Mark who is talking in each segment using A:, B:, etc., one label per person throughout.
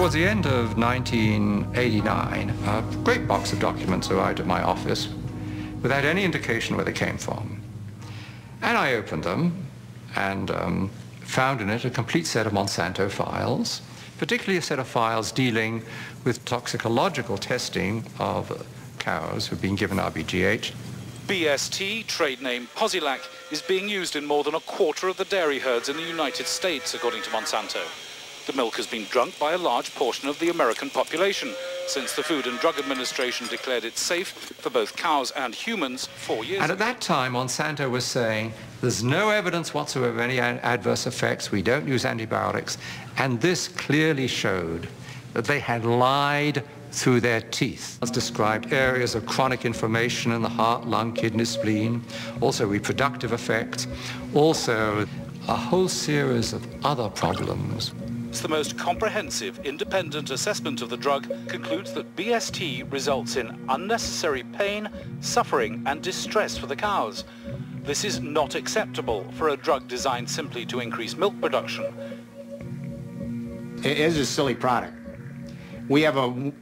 A: Towards the end of 1989, a great box of documents arrived at my office without any indication where they came from. And I opened them and found in it a complete set of Monsanto files, particularly a set of files dealing with toxicological testing of cows who've been given RBGH.
B: BST, trade name Posilac, is being used in more than a quarter of the dairy herds in the United States, according to Monsanto. The milk has been drunk by a large portion of the American population since the Food and Drug Administration declared it safe for both cows and humans 4 years ago.
A: And at that time, Monsanto was saying, there's no evidence whatsoever of any adverse effects, we don't use antibiotics, and this clearly showed that they had lied through their teeth. It's described areas of chronic inflammation in the heart, lung, kidney, spleen, also reproductive effects, also a whole series of other problems.
B: The most comprehensive independent assessment of the drug concludes that BST results in unnecessary pain, suffering and distress for the cows. This is not acceptable for a drug designed simply to increase milk production.
C: It is a silly product. We have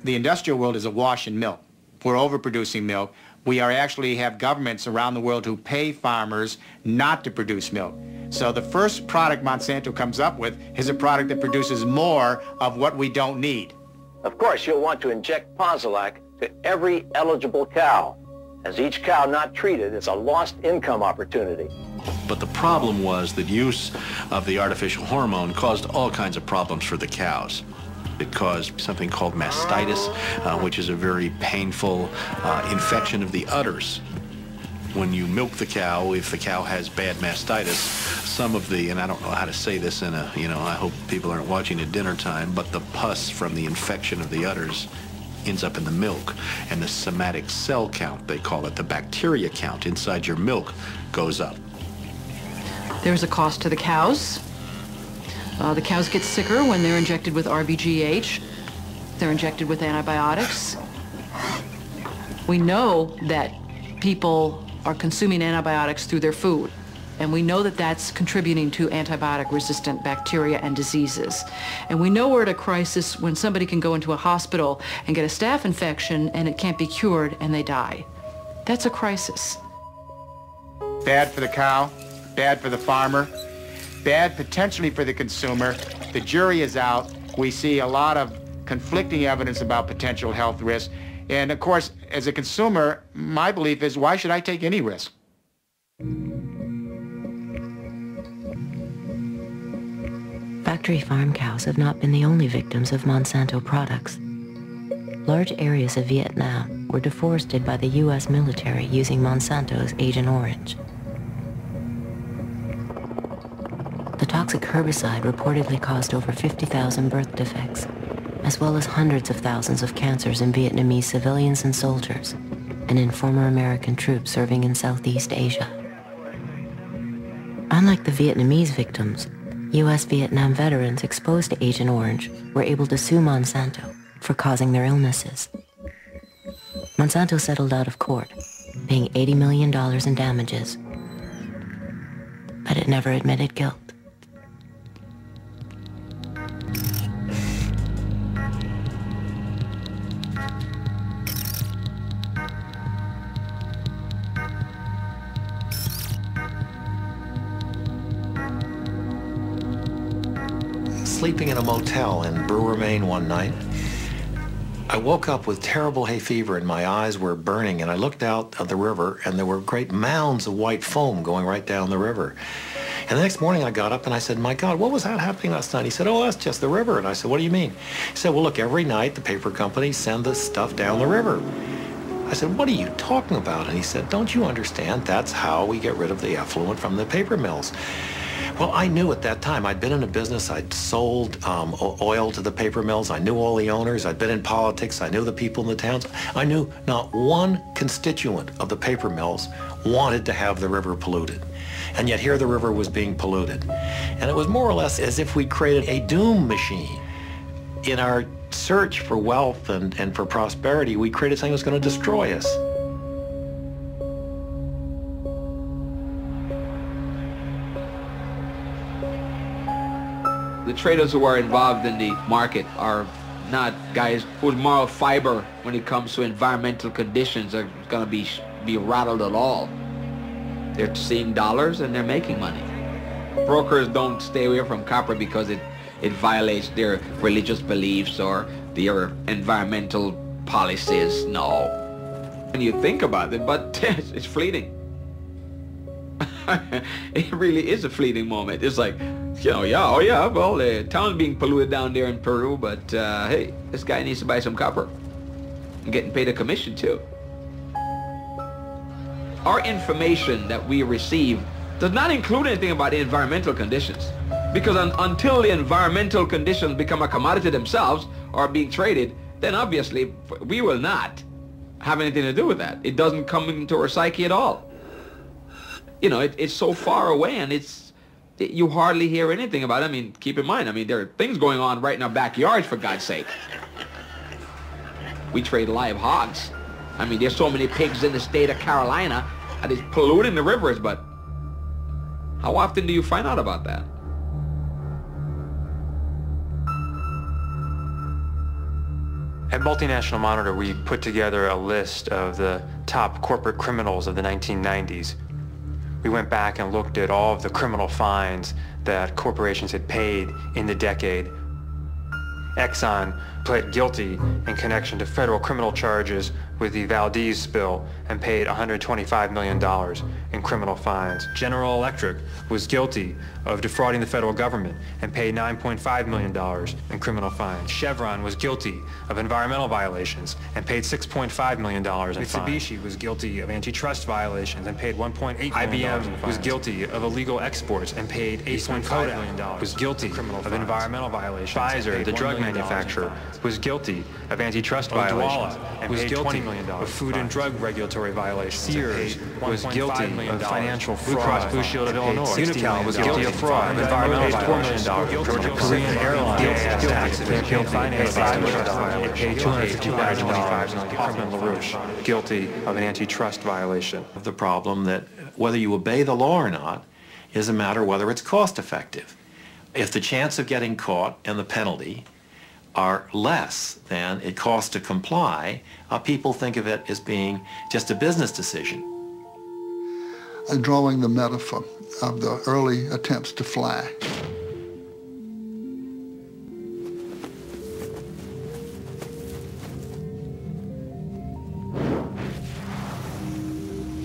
C: the industrial world is awash in milk. We're overproducing milk. We actually have governments around the world who pay farmers not to produce milk. So the first product Monsanto comes up with is a product that produces more of what we don't need.
D: Of course, you'll want to inject Posilac to every eligible cow, as each cow not treated is a lost income opportunity.
E: But the problem was that use of the artificial hormone caused all kinds of problems for the cows. It caused something called mastitis, which is a very painful infection of the udders. When you milk the cow, if the cow has bad mastitis, some of the, and I don't know how to say this in a, I hope people aren't watching at dinner time, but the pus from the infection of the udders ends up in the milk, and the somatic cell count, they call it, the bacteria count inside your milk goes up.
F: There's a cost to the cows. The cows get sicker when they're injected with RBGH. They're injected with antibiotics. We know that people are consuming antibiotics through their food, and we know that that's contributing to antibiotic-resistant bacteria and diseases. And we know we're at a crisis when somebody can go into a hospital and get a staph infection and it can't be cured and they die. That's a crisis.
C: Bad for the cow, bad for the farmer, bad potentially for the consumer. The jury is out. We see a lot of conflicting evidence about potential health risks. And of course, as a consumer, my belief is, why should I take any risk?
G: Factory farm cows have not been the only victims of Monsanto products. Large areas of Vietnam were deforested by the U.S. military using Monsanto's Agent Orange. The toxic herbicide reportedly caused over 50,000 birth defects, as well as hundreds of thousands of cancers in Vietnamese civilians and soldiers, and in former American troops serving in Southeast Asia. Unlike the Vietnamese victims, U.S. Vietnam veterans exposed to Agent Orange were able to sue Monsanto for causing their illnesses. Monsanto settled out of court, paying $80 million in damages, but it never admitted guilt.
H: Sleeping in a motel in Brewer, Maine one night. I woke up with terrible hay fever and my eyes were burning, and I looked out at the river and there were great mounds of white foam going right down the river. And the next morning I got up and I said, my God, what was that happening last night? He said, oh, that's just the river. And I said, what do you mean? He said, well, look, every night the paper companies send the stuff down the river. I said, what are you talking about? And he said, don't you understand? That's how we get rid of the effluent from the paper mills. Well, I knew at that time. I'd been in a business. I'd sold oil to the paper mills. I knew all the owners. I'd been in politics. I knew the people in the towns. I knew not one constituent of the paper mills wanted to have the river polluted. And yet here the river was being polluted. And it was more or less as if we created a doom machine. In our search for wealth and for prosperity, we created something that was going to destroy us.
I: The traders who are involved in the market are not guys whose moral fiber when it comes to environmental conditions are going to be rattled at all. They're seeing dollars and they're making money. Brokers don't stay away from copper because it violates their religious beliefs or their environmental policies. No. And you think about it, but it's fleeting. It really is a fleeting moment. It's like, you know, yeah, oh yeah, well, the town's being polluted down there in Peru, but hey, this guy needs to buy some copper. And getting paid a commission too. Our information that we receive does not include anything about the environmental conditions. Because until the environmental conditions become a commodity themselves or are being traded, then obviously we will not have anything to do with that. It doesn't come into our psyche at all. You know, it's so far away, and you hardly hear anything about it. I mean, keep in mind, I mean, there are things going on right in our backyards, for God's sake. We trade live hogs. I mean, there's so many pigs in the state of Carolina that is polluting the rivers, but how often do you find out about that?
J: At Multinational Monitor, we put together a list of the top corporate criminals of the 1990s. We went back and looked at all of the criminal fines that corporations had paid in the decade. Exxon pled guilty in connection to federal criminal charges with the Valdez spill and paid $125 million in criminal fines. General Electric was guilty of defrauding the federal government and paid $9.5 million in criminal fines. Chevron was guilty of environmental violations and paid $6.5 million in fines. Mitsubishi was guilty of antitrust violations and paid $1.8 million in fines. IBM was guilty of illegal exports and paid $8.5 million. Was guilty of environmental violations. Pfizer, the drug manufacturer, was guilty of antitrust violations and was guilty of food and drug regulatory violations. Sears was guilty of financial fraud. Blue Cross Blue Shield of Illinois. Unical was guilty of fraud, environmental violations. Korean Airlines paid finance violations. It paid $225 million. Hoffman LaRouche guilty of an antitrust violation.
H: The problem that whether you obey the law or not is a matter whether it's cost effective. If the chance of getting caught and the penalty are less than it costs to comply, people think of it as being just a business decision.
K: Drawing the metaphor of the early attempts to fly.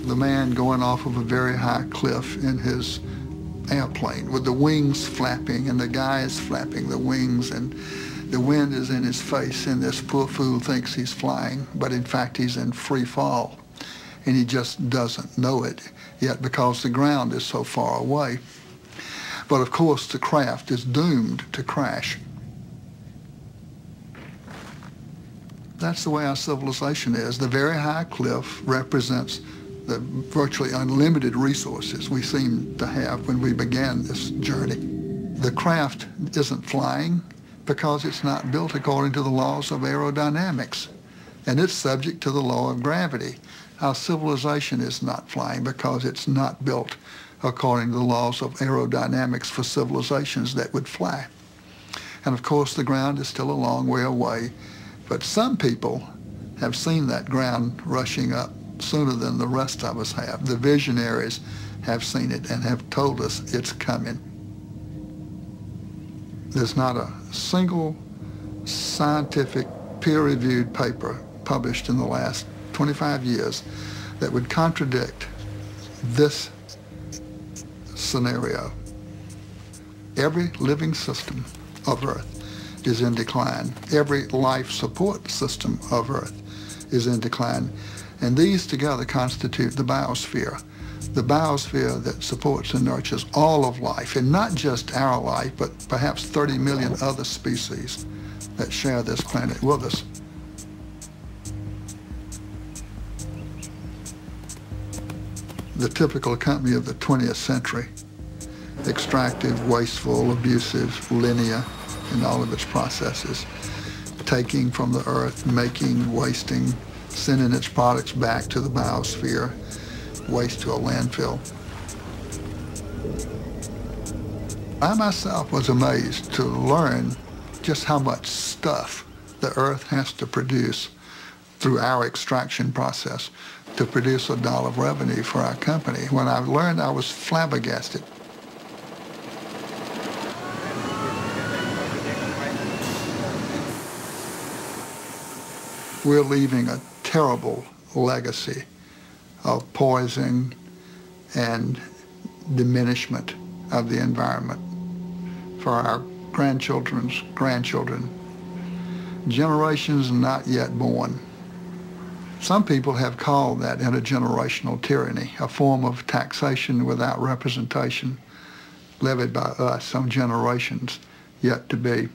K: The man going off of a very high cliff in his airplane with the wings flapping, and the guy is flapping the wings, and the wind is in his face, and this poor fool thinks he's flying, but in fact he's in free fall, and he just doesn't know it yet because the ground is so far away. But of course the craft is doomed to crash. That's the way our civilization is. The very high cliff represents the virtually unlimited resources we seem to have when we began this journey. The craft isn't flying because it's not built according to the laws of aerodynamics, and it's subject to the law of gravity. Our civilization is not flying because it's not built according to the laws of aerodynamics for civilizations that would fly. And of course the ground is still a long way away, but some people have seen that ground rushing up sooner than the rest of us have. The visionaries have seen it and have told us it's coming. There's not a single scientific peer-reviewed paper published in the last 25 years that would contradict this scenario. Every living system of Earth is in decline. Every life support system of Earth is in decline. And these together constitute the biosphere. The biosphere that supports and nurtures all of life, and not just our life, but perhaps 30 million other species that share this planet with us. The typical company of the 20th century, extractive, wasteful, abusive, linear in all of its processes, taking from the earth, making, wasting, sending its products back to the biosphere, waste to a landfill. I myself was amazed to learn just how much stuff the earth has to produce through our extraction process to produce $1 of revenue for our company. When I learned, I was flabbergasted. We're leaving a terrible legacy of poison and diminishment of the environment for our grandchildren's grandchildren, generations not yet born. Some people have called that intergenerational tyranny, a form of taxation without representation levied by us on generations yet to be.